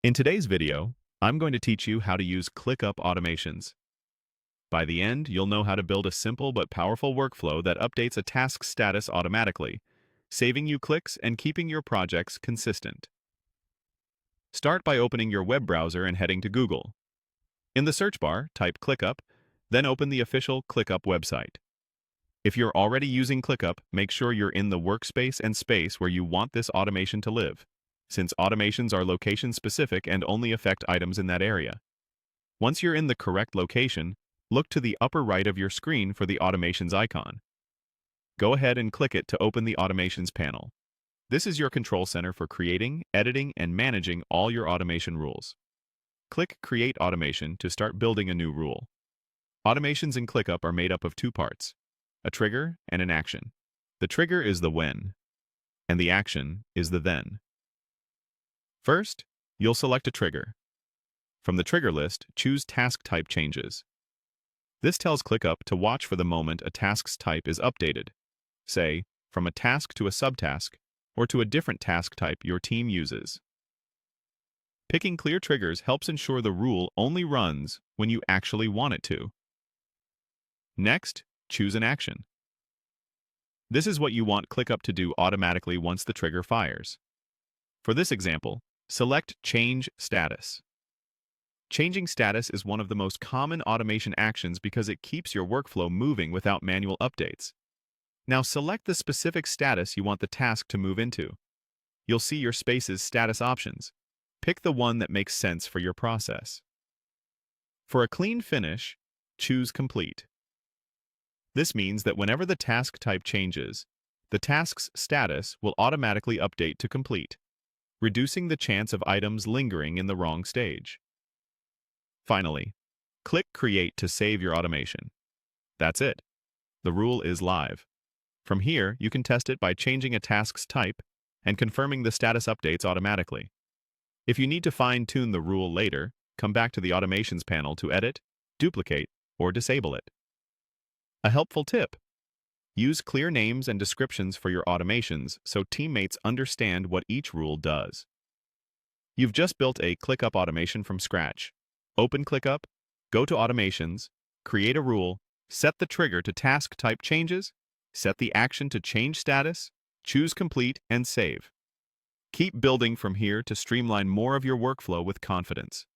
In today's video, I'm going to teach you how to use ClickUp automations. By the end, you'll know how to build a simple but powerful workflow that updates a task's status automatically, saving you clicks and keeping your projects consistent. Start by opening your web browser and heading to Google. In the search bar, type ClickUp, then open the official ClickUp website. If you're already using ClickUp, make sure you're in the workspace and space where you want this automation to live, since automations are location-specific and only affect items in that area. Once you're in the correct location, look to the upper right of your screen for the Automations icon. Go ahead and click it to open the Automations panel. This is your control center for creating, editing, and managing all your automation rules. Click Create Automation to start building a new rule. Automations in ClickUp are made up of two parts, a trigger and an action. The trigger is the when, and the action is the then. First, you'll select a trigger. From the trigger list, choose Task Type Changes. This tells ClickUp to watch for the moment a task's type is updated, say, from a task to a subtask, or to a different task type your team uses. Picking clear triggers helps ensure the rule only runs when you actually want it to. Next, choose an action. This is what you want ClickUp to do automatically once the trigger fires. For this example, select Change Status. Changing status is one of the most common automation actions because it keeps your workflow moving without manual updates. Now select the specific status you want the task to move into. You'll see your space's status options. Pick the one that makes sense for your process. For a clean finish, choose Complete. This means that whenever the task type changes, the task's status will automatically update to complete, reducing the chance of items lingering in the wrong stage. Finally, click Create to save your automation. That's it. The rule is live. From here, you can test it by changing a task's type and confirming the status updates automatically. If you need to fine-tune the rule later, come back to the Automations panel to edit, duplicate, or disable it. A helpful tip: use clear names and descriptions for your automations so teammates understand what each rule does. You've just built a ClickUp automation from scratch. Open ClickUp, go to Automations, create a rule, set the trigger to task type changes, set the action to change status, choose Complete, and save. Keep building from here to streamline more of your workflow with confidence.